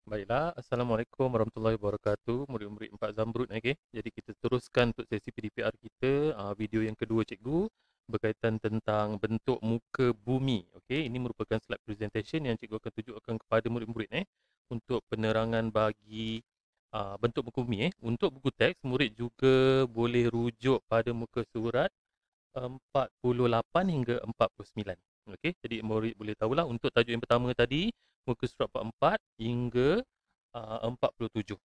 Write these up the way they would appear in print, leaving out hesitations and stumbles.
Baiklah, Assalamualaikum warahmatullahi wabarakatuh. Murid-murid 4 Zamrud, okey. Jadi kita teruskan untuk sesi PDPR kita, video yang kedua cikgu berkaitan tentang bentuk muka bumi. Okey, ini merupakan slide presentation yang cikgu akan tunjukkan kepada murid-murid untuk penerangan bagi bentuk muka bumi. Untuk buku teks, murid juga boleh rujuk pada muka surat 48 hingga 49. Okey, jadi murid boleh tahulah untuk tajuk yang pertama tadi, muka surat 44 hingga 47.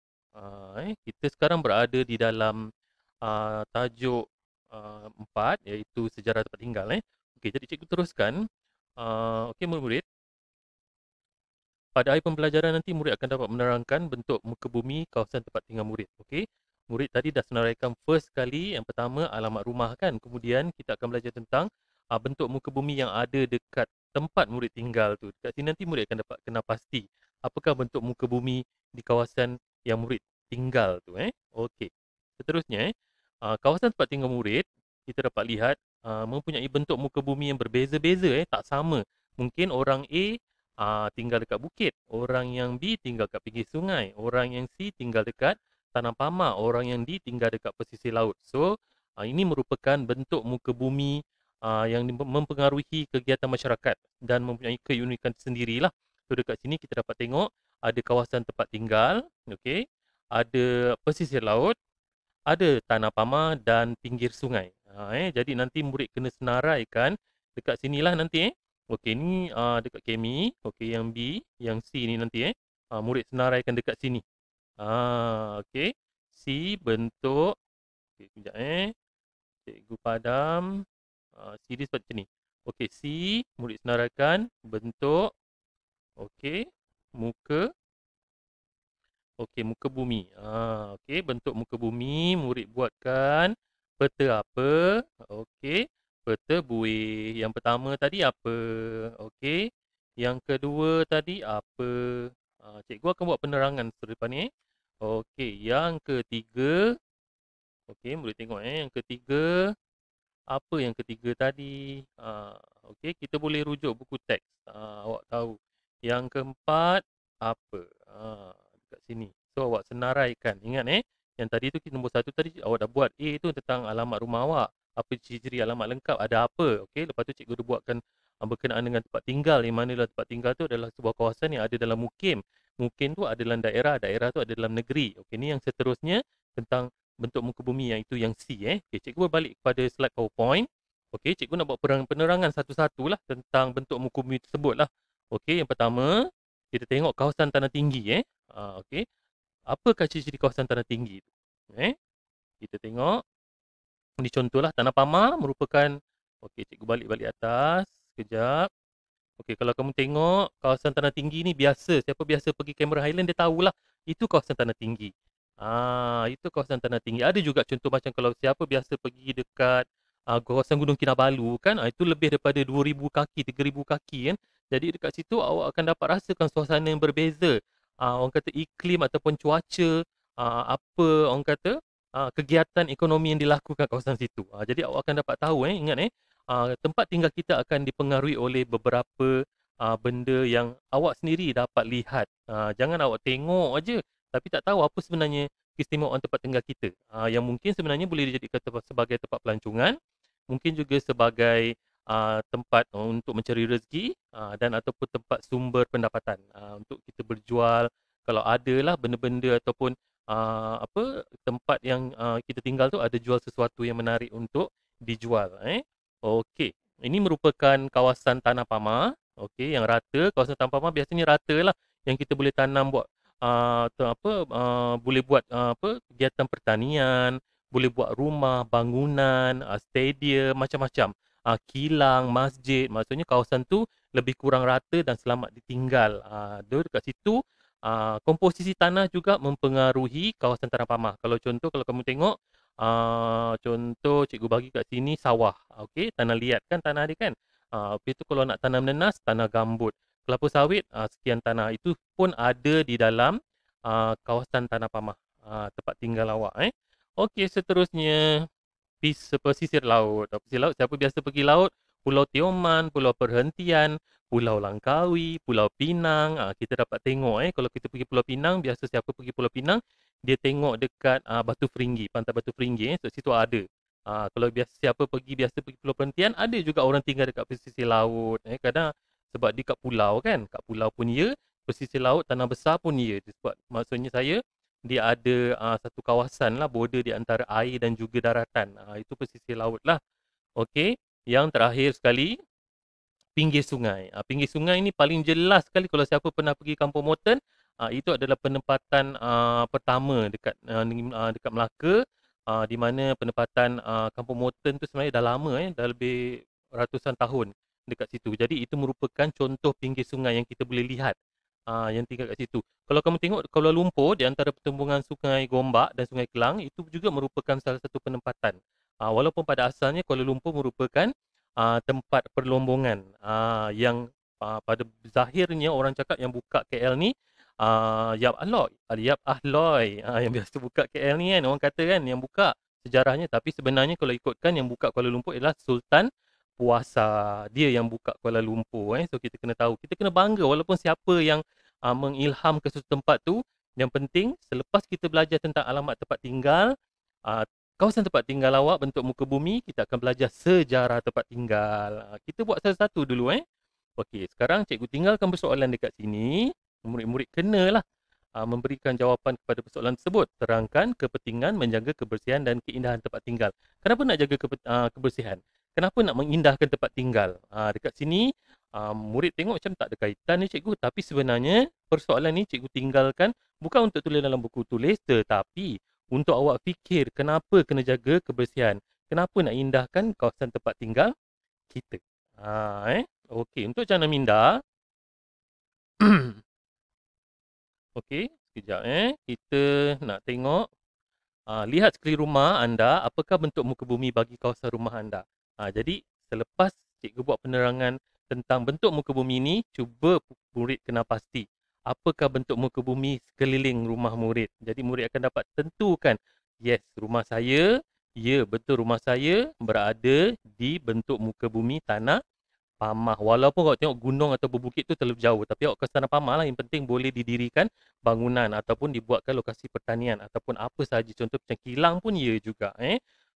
Kita sekarang berada di dalam tajuk 4 iaitu sejarah tempat tinggal. Okey, jadi cikgu teruskan. Okey murid-murid, pada akhir pembelajaran nanti murid akan dapat menerangkan bentuk muka bumi kawasan tempat tinggal murid. Okey. Murid tadi dah senaraikan first kali, yang pertama alamat rumah kan. Kemudian kita akan belajar tentang bentuk muka bumi yang ada dekat tempat murid tinggal tu. Dekat sini nanti murid akan dapat kena pasti apakah bentuk muka bumi di kawasan yang murid tinggal tu Okey. Seterusnya kawasan tempat tinggal murid kita dapat lihat mempunyai bentuk muka bumi yang berbeza-beza tak sama. Mungkin orang A tinggal dekat bukit, orang yang B tinggal dekat pinggir sungai, orang yang C tinggal dekat tanah pamak, orang yang D tinggal dekat pesisir laut. So, ini merupakan bentuk muka bumi yang mempengaruhi kegiatan masyarakat dan mempunyai keunikan sendirilah. So, dekat sini kita dapat tengok ada kawasan tempat tinggal, okey, ada pesisir laut, ada tanah pamak dan pinggir sungai. Jadi nanti murid kena senaraikan dekat sinilah nanti Okey ni dekat Kemi, okey yang B, yang C ni nanti murid senaraikan dekat sini. Okey. C bentuk, okey kejap cikgu padam. C dia seperti ni. Okey C murid senaraikan bentuk, okey, muka, okey muka bumi. Okey bentuk muka bumi murid buatkan peta apa? Okey, peta buih. Yang pertama tadi apa? Okey. Yang kedua tadi apa? Cikgu akan buat penerangan selepas ni. Okey, yang ketiga. Okey, murid tengok yang ketiga. Apa yang ketiga tadi? Okey, kita boleh rujuk buku teks. Awak tahu. Yang keempat apa? Dekat sini. So awak senaraikan. Ingat yang tadi tu nombor satu tadi awak dah buat A tu tentang alamat rumah awak. Apa ciri-ciri alamat lengkap, ada apa? Okey, lepas tu cikgu dah buatkan berkenaan dengan tempat tinggal. Yang mana tempat tinggal tu adalah sebuah kawasan yang ada dalam mukim. Mukim tu ada dalam daerah, daerah tu ada dalam negeri. Okey, ni yang seterusnya tentang bentuk muka bumi yang itu yang C Okey, cikgu berbalik kepada slide PowerPoint. Okey, cikgu nak buat penerangan satu-satulah tentang bentuk muka bumi tersebut lah. Okey, yang pertama kita tengok kawasan tanah tinggi okey. Apakah ciri-ciri kawasan tanah tinggi itu? Kita tengok. Ini contohlah tanah pamak merupakan okey, cikgu balik-balik atas sekejap. Okey, kalau kamu tengok kawasan tanah tinggi ni biasa, siapa biasa pergi Cameron Highland dia tahulah itu kawasan tanah tinggi. Itu kawasan tanah tinggi. Ada juga contoh macam kalau siapa biasa pergi dekat kawasan Gunung Kinabalu kan, itu lebih daripada 2000 kaki, 3000 kaki kan. Jadi dekat situ awak akan dapat rasakan suasana yang berbeza. Orang kata iklim ataupun cuaca, apa orang kata kegiatan ekonomi yang dilakukan kawasan situ. Jadi awak akan dapat tahu ingat tempat tinggal kita akan dipengaruhi oleh beberapa benda yang awak sendiri dapat lihat. Jangan awak tengok aja tapi tak tahu apa sebenarnya keistimewaan tempat tinggal kita. Yang mungkin sebenarnya boleh dijadikan sebagai tempat pelancongan, mungkin juga sebagai tempat untuk mencari rezeki dan ataupun tempat sumber pendapatan untuk kita berjual. Kalau ada lah benda-benda ataupun apa tempat yang kita tinggal tu ada jual sesuatu yang menarik untuk dijual. Okey, ini merupakan kawasan tanah pama. Okey, yang rata. Kawasan tanah pama biasanya rata lah yang kita boleh tanam buat boleh buat apa kegiatan pertanian, boleh buat rumah, bangunan, stadium, macam-macam. Kilang, masjid, maksudnya kawasan tu lebih kurang rata dan selamat ditinggal. Dekat situ komposisi tanah juga mempengaruhi kawasan tanah pamah. Kalau contoh kalau kamu tengok contoh cikgu bagi kat sini sawah. Okey, tanah liat kan tanah dia kan. Lepas tu kalau nak tanam nenas, tanah gambut. Kelapa sawit, sekian tanah. Itu pun ada di dalam kawasan tanah pamah. Tempat tinggal awak Okey, seterusnya pesisir laut. Pesisir laut, siapa biasa pergi laut? Pulau Tioman, Pulau Perhentian, Pulau Langkawi, Pulau Pinang. Kita dapat tengok kalau kita pergi Pulau Pinang, biasa siapa pergi Pulau Pinang, dia tengok dekat Batu Feringgi, pantai Batu Feringgi, so situ ada. Kalau biasa pergi Pulau Perhentian, ada juga orang tinggal dekat pesisir laut. Kadang sebab dia kat pulau kan, kat pulau pun ya, pesisir laut tanah besar pun ya. Sebab maksudnya saya, dia ada satu kawasan lah border di antara air dan juga daratan. Itu pesisir laut lah. Okey, yang terakhir sekali, pinggir sungai. Pinggir sungai ni paling jelas sekali kalau siapa pernah pergi Kampung Moten, itu adalah penempatan pertama dekat dekat Melaka, di mana penempatan Kampung Moten tu sebenarnya dah lama, dah lebih ratusan tahun dekat situ. Jadi itu merupakan contoh pinggir sungai yang kita boleh lihat, yang tinggal kat situ. Kalau kamu tengok Kuala Lumpur, di antara pertembungan Sungai Gombak dan Sungai Kelang, itu juga merupakan salah satu penempatan. Walaupun pada asalnya Kuala Lumpur merupakan tempat perlombongan, yang pada zahirnya orang cakap yang buka KL ni Yap Ahloi, yang biasa buka KL ni kan, orang kata kan yang buka sejarahnya, tapi sebenarnya kalau ikutkan yang buka Kuala Lumpur ialah Sultan Puasa. Dia yang buka Kuala Lumpur. So kita kena tahu, kita kena bangga walaupun siapa yang mengilham ke suatu tempat tu. Yang penting selepas kita belajar tentang alamat tempat tinggal, kawasan tempat tinggal awak, bentuk muka bumi, kita akan belajar sejarah tempat tinggal. Kita buat satu-satu dulu. Okey, sekarang cikgu tinggalkan persoalan dekat sini. Murid-murid kenalah memberikan jawapan kepada persoalan tersebut. Terangkan kepentingan menjaga kebersihan dan keindahan tempat tinggal. Kenapa nak jaga kebersihan? Kenapa nak mengindahkan tempat tinggal? Dekat sini, murid tengok macam tak ada kaitan ni cikgu. Tapi sebenarnya persoalan ni cikgu tinggalkan bukan untuk tulis dalam buku tulis, tetapi untuk awak fikir kenapa kena jaga kebersihan. Kenapa nak indahkan kawasan tempat tinggal kita. Okey, untuk Cana Minda. Okey, sekejap kita nak tengok. Lihat sekeliling rumah anda, apakah bentuk muka bumi bagi kawasan rumah anda. Jadi, selepas cikgu buat penerangan tentang bentuk muka bumi ni, cuba murid kena pasti apakah bentuk muka bumi sekeliling rumah murid. Jadi, murid akan dapat tentukan, yes, rumah saya, ya betul rumah saya berada di bentuk muka bumi tanah Pamah. Walaupun awak tengok gunung atau berbukit tu terlalu jauh, tapi awak ke sana Pamah lah. Yang penting boleh didirikan bangunan ataupun dibuatkan lokasi pertanian ataupun apa sahaja. Contoh macam kilang pun ya juga.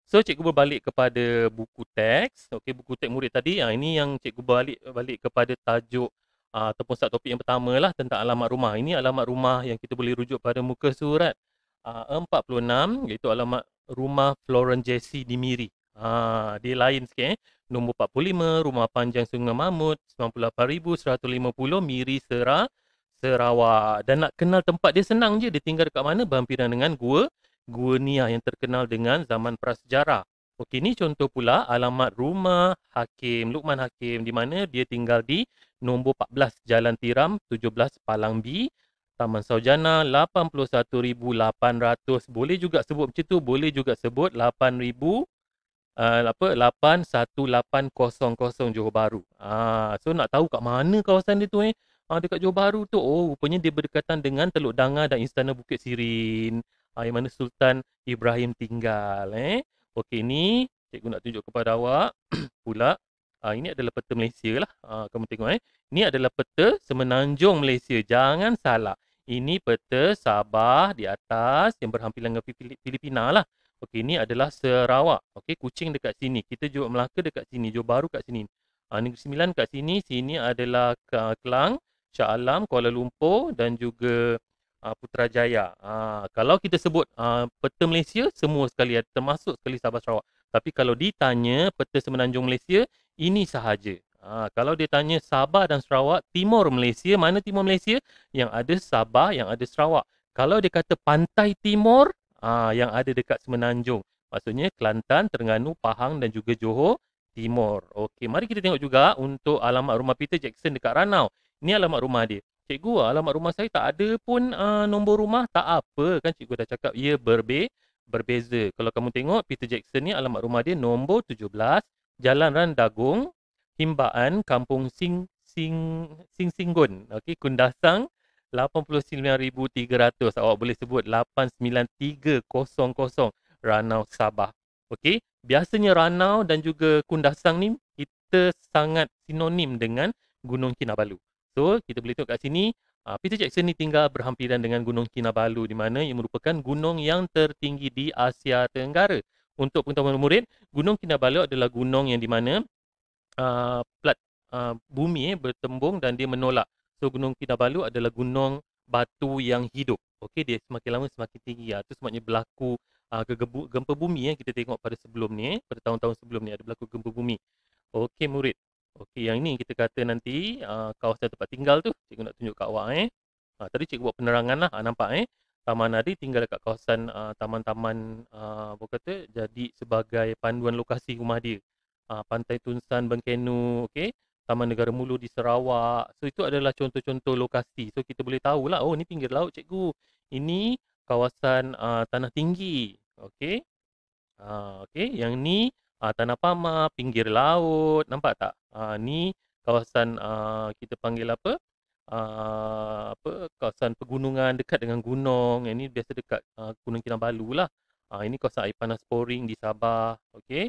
So cikgu berbalik kepada buku teks. Okey, buku teks murid tadi. Ini yang cikgu balik kepada tajuk ataupun subtopik yang pertama lah tentang alamat rumah. Ini alamat rumah yang kita boleh rujuk pada muka surat 46, iaitu alamat rumah Florence Jessie di Miri. Dia lain sikit. Nombor 45, Rumah Panjang Sungai Mamut, 98,150, Miri Sarawak. Dan nak kenal tempat dia senang je. Dia tinggal dekat mana? Berhampiran dengan Gua Nia yang terkenal dengan zaman prasejarah. Okey, ni contoh pula alamat rumah Hakim, Luqman Hakim, di mana dia tinggal di nombor 14, Jalan Tiram 17, Palang B, Taman Saujana 81,800. Boleh juga sebut macam tu, boleh juga sebut 81800 Johor Bahru. So nak tahu kat mana kawasan dia tu dekat Johor Bahru tu. Rupanya dia berdekatan dengan Teluk Danga dan Istana Bukit Sirin. Yang mana Sultan Ibrahim tinggal. Okey, ni cikgu nak tunjuk kepada awak pula. Ini adalah peta Malaysia lah. Kamu tengok Ini adalah peta Semenanjung Malaysia. Jangan salah. Ini peta Sabah di atas yang berhampiran dengan Filipina lah. Okey, ini adalah Sarawak. Okey, Kuching dekat sini. Kita Johor Melaka dekat sini. Johor Bahru kat sini. Negeri Sembilan kat sini. Sini adalah Kelang, Shah Alam, Kuala Lumpur dan juga Putrajaya. Kalau kita sebut peta Malaysia, semua sekali termasuk sekali Sabah Sarawak. Tapi kalau ditanya peta Semenanjung Malaysia, ini sahaja. Kalau dia tanya Sabah dan Sarawak, Timur Malaysia, mana Timur Malaysia? Yang ada Sabah, yang ada Sarawak. Kalau dia kata pantai timur, yang ada dekat Semenanjung. Maksudnya Kelantan, Terengganu, Pahang dan juga Johor Timur. Okey, mari kita tengok juga untuk alamat rumah Peter Jackson dekat Ranau. Ini alamat rumah dia. Cikgu, alamat rumah saya tak ada pun nombor rumah. Tak apa, kan cikgu dah cakap ia berbeza. Kalau kamu tengok Peter Jackson ni alamat rumah dia nombor 17, Jalan Randagung, Himbaan, Kampung Singgun. Okey, Kundasang 89,300. Awak boleh sebut 89300 Ranau Sabah. Okey, biasanya Ranau dan juga Kundasang ni sangat sinonim dengan Gunung Kinabalu. So, kita boleh tengok kat sini, Peter Jackson ni tinggal berhampiran dengan Gunung Kinabalu di mana ia merupakan gunung yang tertinggi di Asia Tenggara. Untuk pengetahuan murid, Gunung Kinabalu adalah gunung yang di mana plat bumi bertembung dan dia menolak. So Gunung Kinabalu adalah gunung batu yang hidup. Okey, dia semakin lama semakin tinggi. Itu sebabnya berlaku gempa bumi kita tengok pada sebelum ni, pada tahun-tahun sebelum ni ada berlaku gempa bumi. Okey murid. Okey, yang ini kita kata nanti kawasan tempat tinggal tu cikgu nak tunjuk kat awak tadi cikgu buat penerangan lah, nampak Taman Nadi tinggal dekat kawasan taman-taman apa kata jadi sebagai panduan lokasi rumah dia. Pantai Tunsan Bengkenu, okey. Taman Negara Mulu di Sarawak. So itu adalah contoh-contoh lokasi. So kita boleh tahulah, oh ni pinggir laut cikgu. Ini kawasan tanah tinggi. Okey. Okey, yang ni Tanah Pama, pinggir laut. Nampak tak? Ni kawasan kita panggil apa? Kawasan pegunungan dekat dengan gunung. Yang ni biasa dekat Gunung Kinabalu lah. Ini kawasan air panas Poring di Sabah. Okey.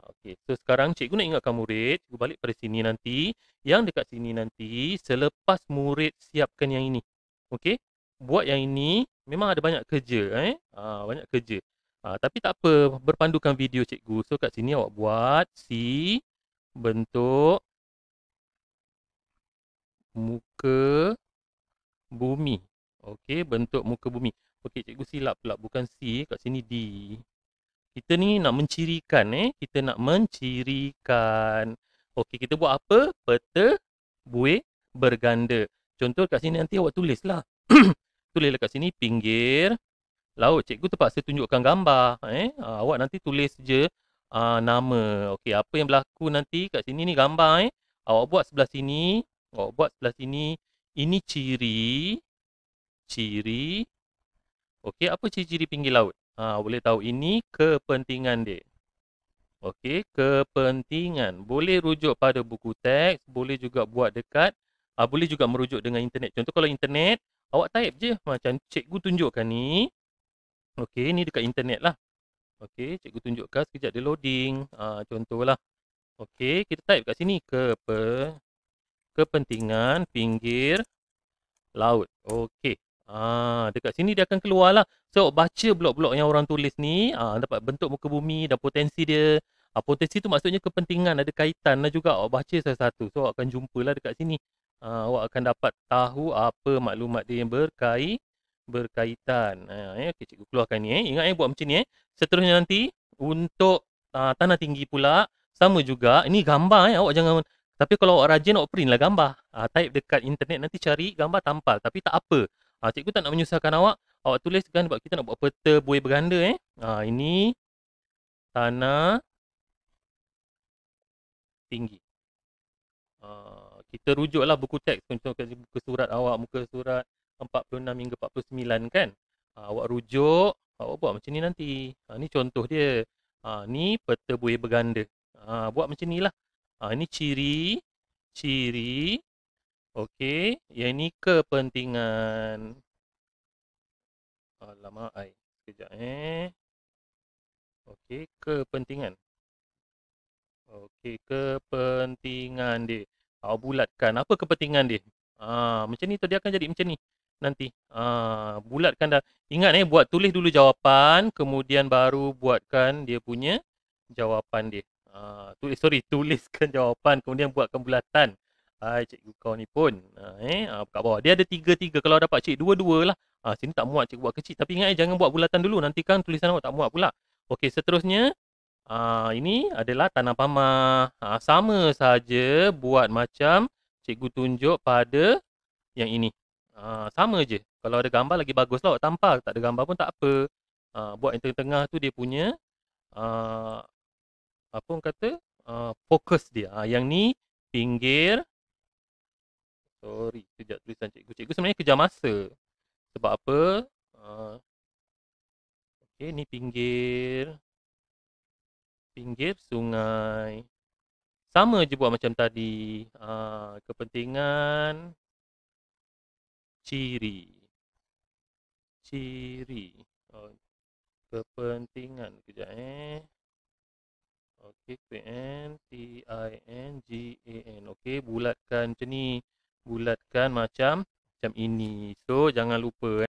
Okey, so sekarang cikgu nak ingatkan murid, cikgu balik pada sini nanti, yang dekat sini nanti, selepas murid siapkan yang ini. Okey, buat yang ini, memang ada banyak kerja, banyak kerja. Tapi tak apa, berpandukan video cikgu. So kat sini awak buat si bentuk muka bumi. Okey, bentuk muka bumi. Okey, cikgu silap pula, bukan C, kat sini D. Kita ni nak mencirikan kita nak mencirikan. Okey, kita buat apa? Peta buih berganda. Contoh kat sini nanti awak tulislah. Tulislah kat sini pinggir laut. Cikgu terpaksa tunjukkan gambar awak nanti tulis je nama. Okey, apa yang berlaku nanti kat sini ni gambar Awak buat sebelah sini, awak buat sebelah sini. Ini ciri okey, apa ciri-ciri pinggir laut? Boleh tahu ini kepentingan dia. Okey, kepentingan. Boleh rujuk pada buku teks, boleh juga buat dekat, boleh juga merujuk dengan internet. Contoh kalau internet, awak type je macam cikgu tunjukkan ni. Okey, ni dekat internet lah. Okey, cikgu tunjukkan sekejap dia loading. Contohlah. Okey, kita type kat sini kepentingan pinggir laut. Okey. Dekat sini dia akan keluar lah. So, baca blok-blok yang orang tulis ni, dapat bentuk muka bumi dan potensi dia. Potensi tu maksudnya kepentingan, ada kaitan lah juga. Awak baca satu-satu. So, awak akan jumpa lah dekat sini. Awak akan dapat tahu apa maklumat dia yang berkaitan. Okay, cikgu keluarkan ni. Ingat buat macam ni. Seterusnya nanti, untuk tanah tinggi pula, sama juga. Ini gambar awak jangan... Tapi kalau awak rajin, awak print lah gambar. Type dekat internet, nanti cari gambar tampal. Tapi tak apa. Cikgu tak nak menyusahkan awak. Awak tuliskan sebab kita nak buat peta buih berganda ini tanah tinggi. Kita rujuklah buku teks. Contoh buku surat awak, muka surat 46 hingga 49 kan. Awak rujuk, awak buat macam ni nanti. Ni contoh dia. Ni peta buih berganda. Buat macam ni lah. Ini ciri. Okey, yang ini kepentingan. Alamak, sekejap Okey, kepentingan. Okey, kepentingan dia. Awak bulatkan. Apa kepentingan dia? Macam ni tu dia akan jadi macam ni. Nanti. Bulatkan dah. Ingat buat tulis dulu jawapan. Kemudian baru buatkan dia punya jawapan dia. Tuliskan jawapan. Kemudian buatkan bulatan. Cikgu kau ni pun. Kat bawah. Dia ada tiga-tiga. Kalau dapat cik dua-dua lah. Sini tak muat cikgu buat kecil. Tapi ingat jangan buat bulatan dulu. Nanti kan tulisan awak tak muat pula. Okey, seterusnya. Ini adalah Tanah Pama. Sama saja buat macam cikgu tunjuk pada yang ini. Sama je. Kalau ada gambar lagi bagus lah awak tampal. Tak ada gambar pun tak apa. Buat yang tengah-tengah tu dia punya apa orang kata? Fokus dia. Yang ni pinggir. Sorry, sekejap tulisan cikgu. Cikgu sebenarnya kejar masa. Sebab apa? Okey, ni pinggir sungai. Sama je buat macam tadi. Kepentingan ciri. Kepentingan. Kejap Okey, Quintingan. Okey, bulatkan macam ni. Bulatkan macam ini. So, jangan lupa